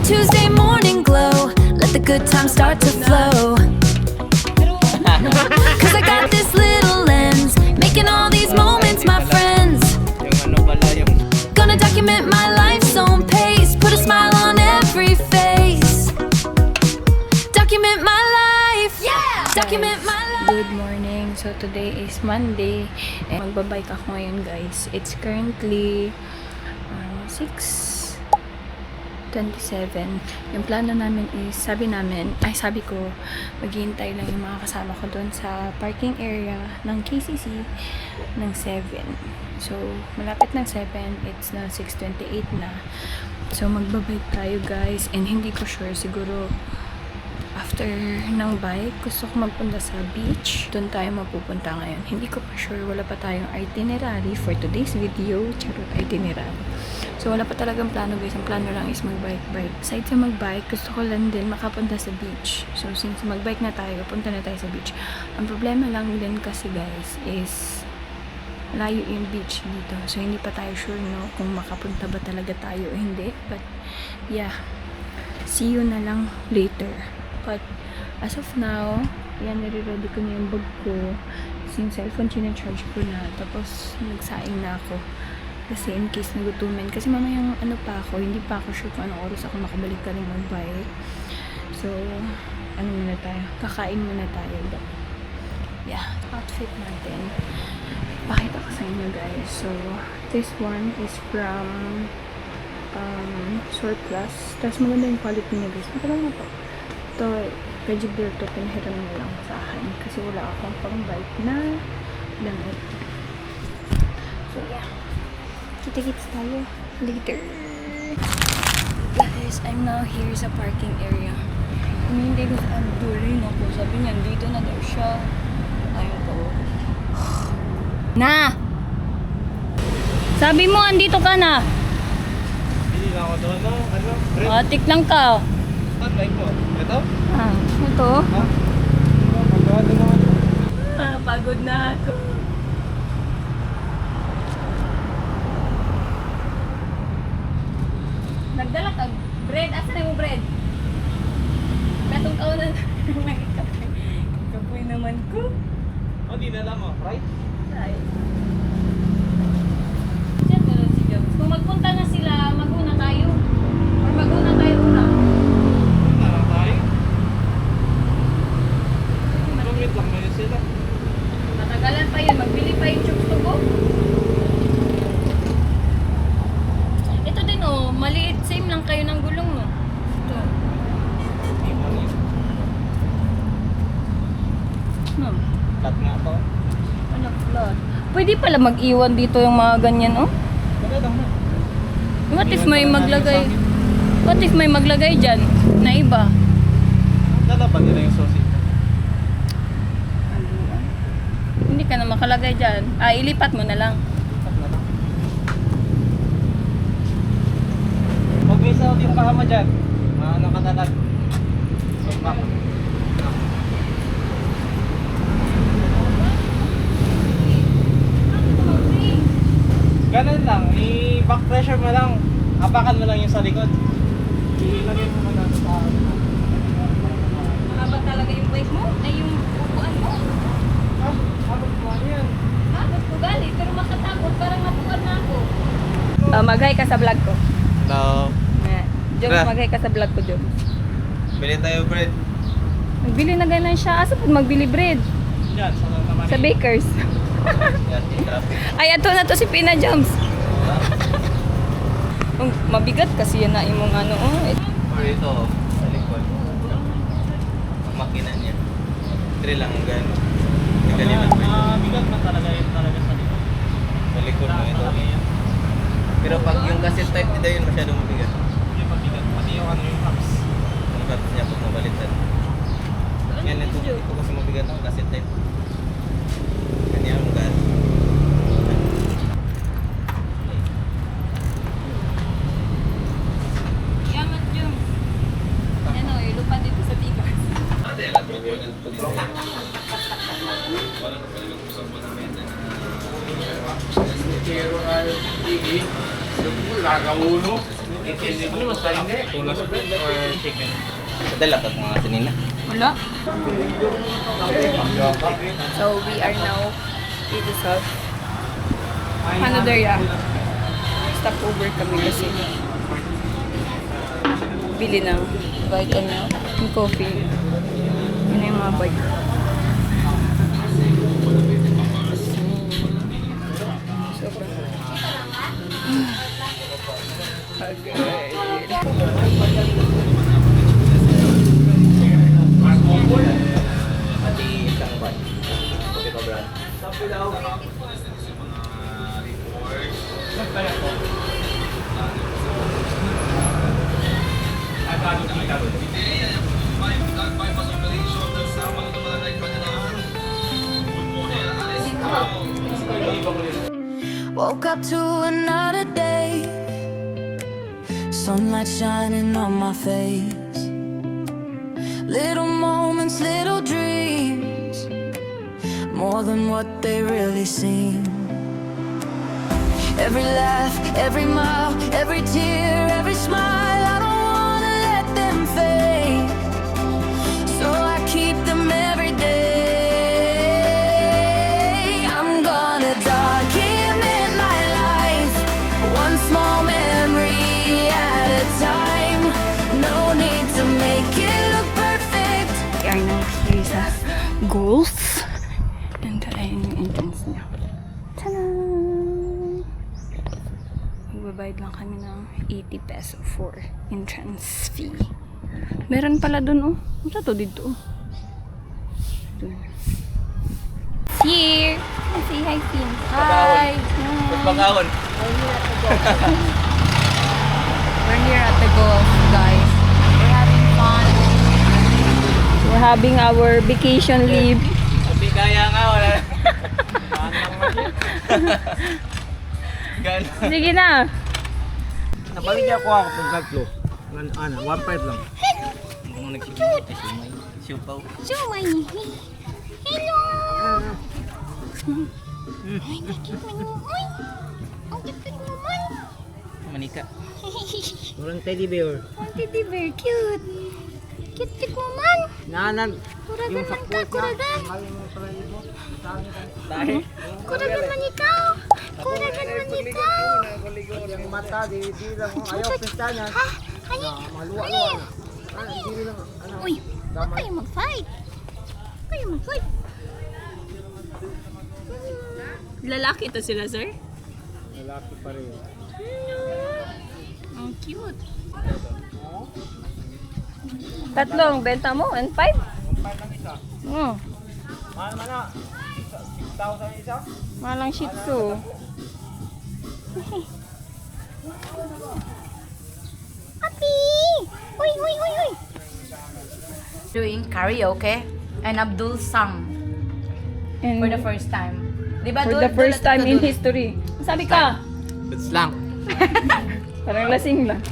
Tuesday morning glow. Let the good times start to flow. Cause I got this little lens, making all these moments my friends. Gonna document my life's own pace, put a smile on every face. Document my life, yeah. Document my life. Good morning. So today is Monday. Magbabike ako ngayon, guys. It's currently 6:27. Yung plano namin is, sabi ko, maghihintay lang yung mga kasama ko doon sa parking area ng KCC ng 7. So, malapit ng 7. It's na 6:28 na. So, magbabike tayo, guys. And hindi ko sure, siguro after ng bike, gusto ko magpunta sa beach. Doon tayo mapupunta ngayon. Hindi ko pa sure. Wala pa tayong itinerary for today's video. Charot itinerary. So, wala pa talagang plano, guys. Ang plano lang is magbike-bike. Aside sa magbike, gusto ko lang din makapunta sa beach. So, since magbike na tayo, punta na tayo sa beach. Ang problema lang din kasi, guys, is layo yung beach dito. So, hindi pa tayo sure, no, kung makapunta ba talaga tayo o hindi. But, yeah. See you na lang later. But, as of now, yan, nare-ready ko na yung bag ko. Yung cellphone, charge ko na. Tapos, nagsaing na ako. Kasi in case nagutumin. Kasi mamayang hindi pa ako sure kung anong oras ako makabalik ka rin mag-bike. So, muna tayo? Kakain muna tayo. But, yeah, outfit natin. Pakita ko sa inyo, guys. So, this one is from Surplus. Tapos maganda yung quality niya, guys. Matagal na po. Ito, kay Gilberto, pinahiram na lang sa akin. Kasi wala akong pang-bike na damit. So, yeah. Kita-kits tayo later. Guys, I'm now here sa parking area. Hindi ko sa Abdulin ako. Sabi niya, dito na daw siya. Ayun po. Na! Sabi mo, andito ka na. Hindi na ako doon, no? Ano? Bread? Atik lang ka. Saan like mo? Ito? Ito. Ha? Magkakado naman. Pagod na ako. Nagdala ka. Bread. Asa na yung bread? Katong taon na nakikapoy. Kapoy naman ko. Oh, di na lang mo. Right? Ay. Diyan mo lang si Jobs. Kung magpunta na sila, mag-una tayo. Or mag-una tayo una. Na lang tayo. Tumit lang ngayon sila. Matagalan pa yun. Magbili pa yung chokes to go. Ito din oh. Maliit. Same lang kayo ng gulong mo. Ito. Hindi mo rin. Cut nga to. Ano flat? Pwede pala mag-iwan dito yung mga ganyan oh. Magandang na. What if may maglagay dyan na iba? Lalaban nila yung susi. Hindi ka na makalagay dyan. Ilipat mo na lang. Cut na lang. Huwag may sound yung paa mo dyan. Maano ka talag. Sumpak. Ganun lang, i-back pressure mo lang. Apakan mo lang yung sa likod. Ilagay mo lang sa Mahaba talaga yung bike mo? Ay yung upuan mo? habang mo yan. Bakit ko galit? Pero makatakot. Parang matukan na ako. Mag-hi ka sa vlog ko. No. Jones, Tara. mag-hi ka sa vlog ko, Jones. Bili tayo bread. Magbili na ganun siya. Asa po magbili bread? Yan, sa naman. Sa bakers. Yan, yung traffic. Ay, ato na to si Pina Jones. Mabigat kasi yan na imong ano. Or ito, sa likod. Ang makina niya. Drill lang gano'n. Bigat man talaga yun talaga sa likod. Sa likod mo ito. Pero pag yung cassette type nila yun masyadong mabigat. Yung mabigat. Pati yung ano yung caps. Yung caps niya pag mabaliktad. Yan ito kasi mabigat ang cassette type. Kanya ang mabigat. Yaman Jones. Ano, ilupad dito sa tigas. Ano mas kain din? Tuna spread or chicken? Padala ka mga kanina. Wala. So, we are now dito sa Panaderia. Stop over kami kasi bili ng bite ng coffee. Yun na yung mga bite. Pati isang bite. Okay pa, Brad? Woke up to another day, sunlight shining on my face. Little moments, little dreams, more than what they really seem. Every laugh, every mile, every tear, every smile, I don't wanna let them fade, so I keep them every day. I'm gonna document my life, one small memory at a time. No need to make it look perfect. We are now here sa Golf. Nandun ay yung entrance niya. Tada! Magbabayad lang kami ng 80 peso for entrance fee. Meron pala dun, oh. Ano sa to dito, oh? Dun. Here! Say hi, Finn. Hi! Pagkakahon. We're here at the golf, guys. We're having fun. We're having our vacation leave. Hindi kaya nga, wala. Gano'n. Sige na! Napaligyan ko ako pag tatlo. 1.5 lang. Kung nagsimay, ay simay. Siupaw. Sumay. Hello. Ay, nakit mo naman. Ang cute naman. Manika. Walang teddy bear. Ang teddy bear, cute. Cute naman. Nanan. Kuragan man ka, kuragan. Dahil. Kuragan man ikaw. Kuragan man ikaw. Yung mata, di lang. Ayaw pistahan. Ha? Hani? Maluwa-luwa. Di lang. Uy, huwag kayo mag-fight. Huwag kayo mag-fight. Lalaki to sila, sir? Lalaki pa rin. Ang cute. Tatlong benta mo and 5? 1.5 lang isa. Mahal man na. 6,000 isa. Malang shih tzu. Papi! Uy, uy, uy, uy. Doing karaoke and Abdul sang And for the first time. Diba, for Dul? the first Dul, time in Dul? history. Sabi ka? It's lang. Parang lasing lang.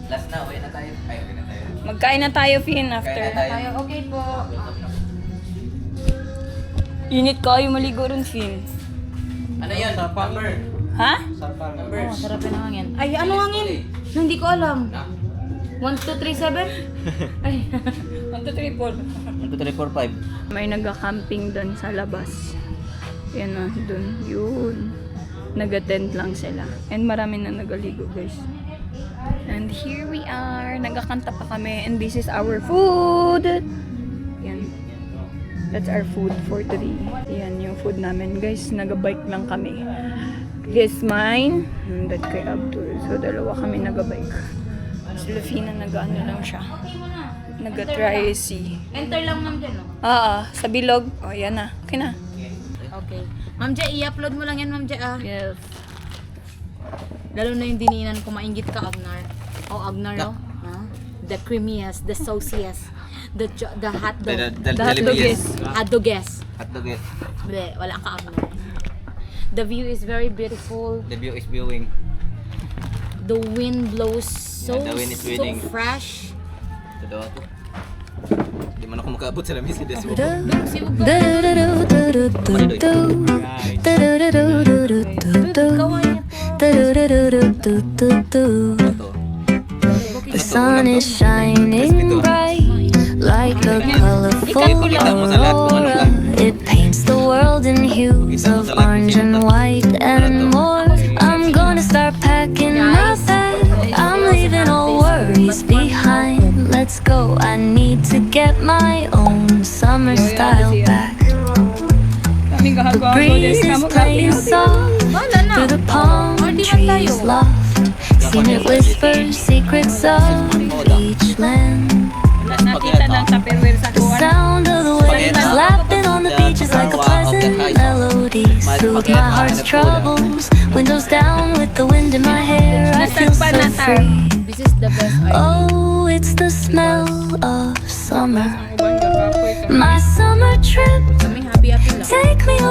Last na, uwi na tayo. Ay, uwi na tayo. Magkain na tayo, Finn, after. Kain na tayo. Tayo, okay po. Init kayo maligo rin, Finn. Ano yan? Number. Ha? Number. Oh, sarap yung hangin. Ay, ano hangin? Hindi ko alam. 1, 2, 3, 7? Ay, 1, 2, 3, 4. 1, 2, 3, 4, 5. May nagka-camping doon sa labas. Yan na, doon. Yun. Nag-attend lang sila. And marami na nagaligo, guys. And here we are. Nagkakanta pa kami. And this is our food. Yan. That's our food for today. Yan yung food namin, guys. Nag-bike lang kami. This mine. And that kay Abdul. So, dalawa kami nag-bike. Si Lufina nag-ano lang siya. Nag-try si... enter lang ma'am dyan, no? Sa bilog. O, yan na. Okay na. Okay. Ma'am Jai, i-upload mo lang yan, Ma'am Jai, ah. Yes. Lalo na yung dininan ko, mainggit ka, Agnar. Oh, Agnar, no? Ha? The creamiest, the sauciest, the hot dog. The hotdogest. Hotdogest. Hotdog eh. Bleh, wala ka, Agnar. The view is very beautiful. The view is viewing. The wind blows so, Yeah, the wind is so winning. fresh. Ito daw ako. Hindi man ako makaabot sa lamis. Hindi ako. Si Ugo. Do-do-do-do-do-do-do. Do-do-do-do-do-do-do. Gawa niya to. Do-do-do-do-do-do-do. The sun is shining bright like a colorful aurora. It paints the world in hues of orange and white and more. I'm gonna start packing my bag. I'm leaving all worries behind. Let's go. I need to get my own summer style back. Kaming The gahagawa ko breeze dyan. is playing soft through the palm trees loft. Seen it whisper secrets of beachland. Nakita ng Tupperware sa The kuwan. sound of the waves lapping on the beach is like a pleasant melody. Soothe my heart's troubles. Windows down with the wind in my hair. I feel so free. This is the best idea. Oh, it's the smell of summer. Uban ka kapoy ka. My summer trip. Kami happy-happy lang. Take me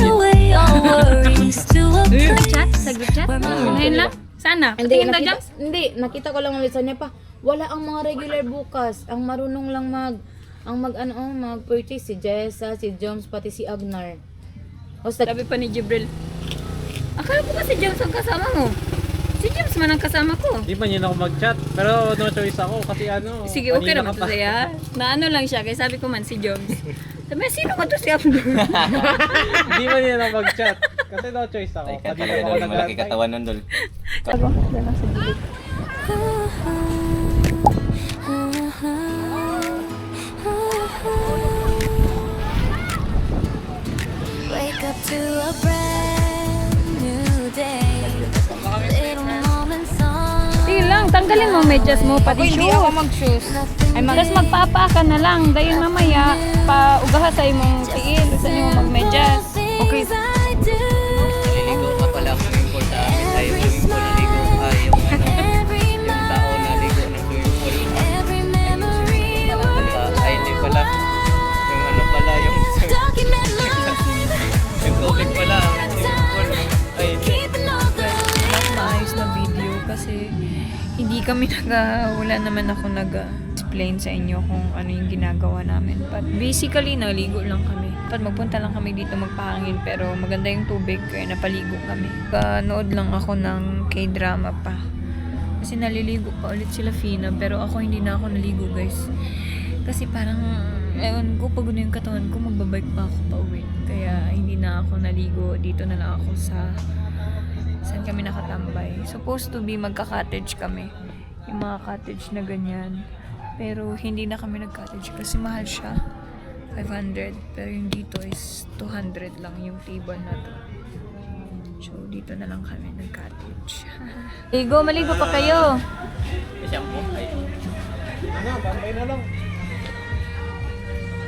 away all worries to a Group chat? place Sa group chat? where my Ngayon lang? Sana. Hindi, Patingin daw nakita, dyan. hindi, nakita ko lang ulit sa niya pa. Wala ang mga regular bukas. Ang marunong lang mag-purchase si Jessa, si Joms, pati si Agnar. O sa Sabi pa ni Jibril, akala ko kasi James ang kasama mo. Si James man ang kasama ko. Di pa niya ako mag-chat. Pero no choice ako kasi ano. Sige, okay kanina naman ka to pa. saya. Na ano lang siya, kaya sabi ko man si James. Sabi, sino ka to si Abner? Di pa niya ako mag-chat. Kasi no choice ako. Ay, Kasi talaga ako dol, malaki nag-antay. katawan nun dol. wake up to a brand new day. Little moments on. Sige lang, tanggalin mo medyas mo, pati hindi shoes. ako mag-shoes. Ay, Tapos magpapa ka na lang. Dahil mamaya, ugaha sa imong tiil. Gusto niyo magmedyas. Okay. I do. Naliligo ka pala ang swimming pool sa amin. Ay, yung swimming pool naligo. Ay, yung Every yung night, tao naligo ng swimming pool. every memory worth Ay, hindi pala. Yung ano pala, yung document love. yung tubig pala. Ang swimming pool. Ay, hindi. Keeping all the Maayos na video kasi hindi kami wala naman ako nag-explain sa inyo kung ano yung ginagawa namin. But basically, naligo lang kami. Pat magpunta lang kami dito magpahangin pero maganda yung tubig kaya napaligo kami. Nood lang ako ng K-drama pa. Kasi naliligo pa ulit sila Fina pero ako hindi na ako naligo guys. Kasi parang, ewan ko, pagod na yung katawan ko, magbabike pa ako pa uwi. Kaya hindi na ako naligo. Dito na lang ako saan kami nakatambay. Supposed to be magka-cottage kami. Yung mga cottage na ganyan. Pero hindi na kami nag-cottage kasi mahal siya. 500. Pero yung dito is 200 lang yung table na to. So, dito na lang kami nag-cottage. Ligo, maligo pa kayo. May shampoo. Ay, Ano, bambay na lang.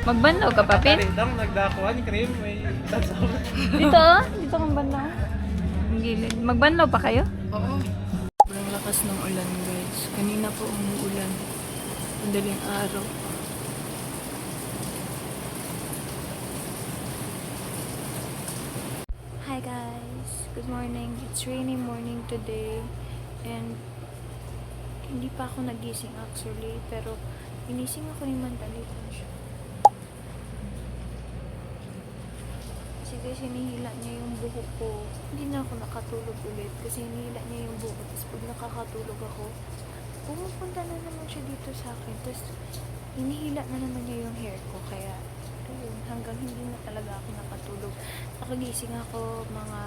Magbandaw ka pa, Pin? Tari lang, nagdakuan, cream, may sasawa. Dito, dito kang bandaw. Ang gilid. Magbandaw pa kayo? Oo. Sobrang lakas ng ulan, guys. Kanina po umuulan. Madaling araw. Hi guys! Good morning. It's rainy morning today. And hindi pa ako nagising actually. Pero inising ako ni Mandalita siya. Kasi guys, hinihila niya yung buhok ko. Hindi na ako nakatulog ulit kasi hinihila niya yung buhok. Tapos pag nakakatulog ako, pumupunta na naman siya dito sa akin. Tapos hinihila na naman niya yung hair ko. Kaya ayun, hanggang hindi na talaga ako nakatulog. Nakagising ako mga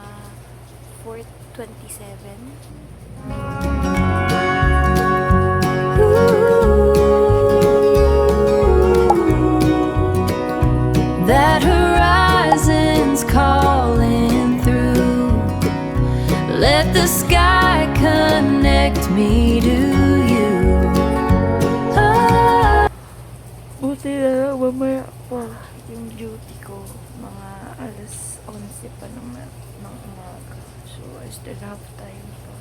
4:27. That horizon's calling through. Let the sky connect me to you. Buti na lang, mamaya pa yung duty ko. Mga alas 11 pa ng umaga. So, I still have time pa.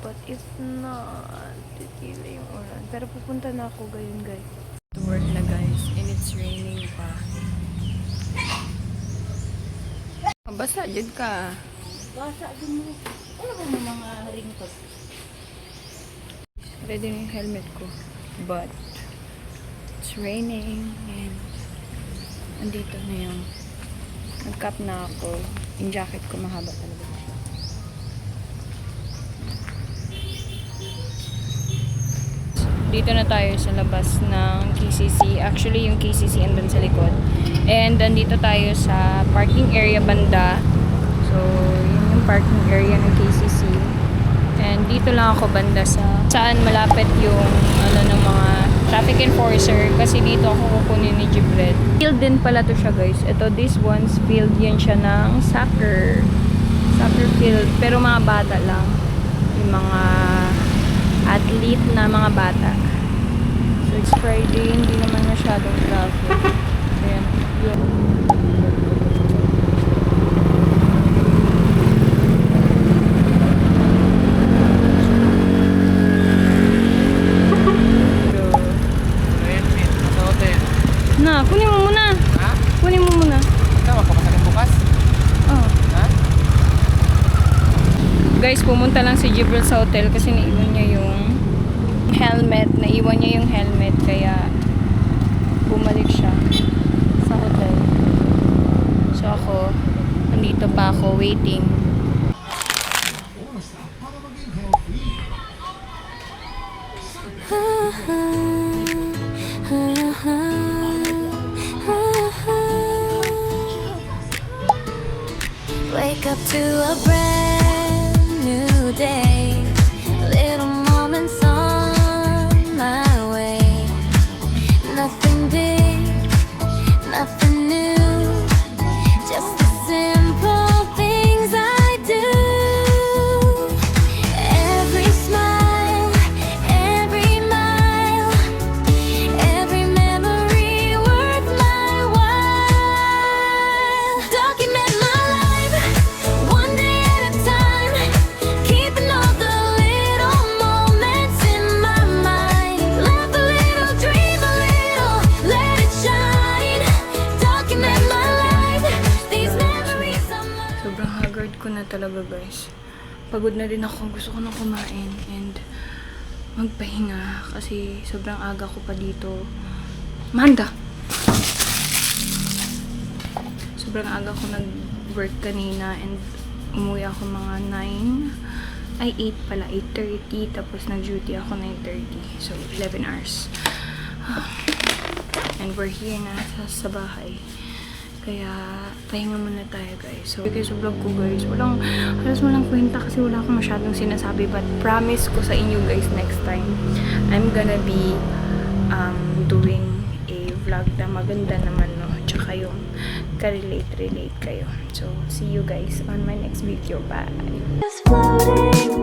But if not, titila yung ulan. Pero pupunta na ako gayon guys. To work na guys, and it's raining pa. Basta, dyan ka. Basa din mo. Ano ba yung mga ringtone? Ready na yung helmet ko. But, it's raining and andito na yung nag-cap na ako. Yung jacket ko mahaba talaga siya. dito na tayo sa labas ng KCC. Actually, yung KCC andun sa likod. And nandito tayo sa parking area banda. So, yun yung parking area ng KCC. And dito lang ako banda sa saan malapit yung ng mga traffic enforcer. Kasi dito ako kukunin ni Jibril. Field din pala to siya, guys. Ito, this one's field yan siya ng soccer field. Pero mga bata lang. Yung mga athlete na mga bata. So, it's Friday. Hindi naman masyadong traffic. Ayan. Na, kunin mo muna. Ha? Kunin mo muna. Ikaw, magpapasakin bukas? Oh. Ha? Guys, pumunta lang si Jibril sa hotel kasi naiwan niya yung helmet. Naiwan niya yung helmet kaya bumalik siya sa hotel. So ako, nandito pa ako waiting. Wake up to a brand new day. Little moments on my way. Nothing big, nothing new. Just the simple things I do. Every smile, every mile, every memory worth my while. Document my life, one day at a time. Keeping all the little moments in my mind. Laugh a little, dream a little, let it shine. Document my life, these memories are mine. Sobrang haggard ko na talaga, guys. Pagod na rin ako. Gusto ko na kumain and magpahinga kasi sobrang aga ko pa dito. Manda! Sobrang aga ko nag-work kanina and umuwi ako mga 9. Ay, 8 pala. 8:30. Tapos nag-duty ako 9:30. So, 11 hours. And we're here na sa bahay. Kaya, pahinga muna tayo, guys. So, sa vlog ko, guys, halos walang kwenta kasi wala akong masyadong sinasabi. But, promise ko sa inyo, guys, next time, I'm gonna be doing a vlog na maganda naman, no? Tsaka yung ka-relate kayo. So, see you guys on my next video. Bye! Just floating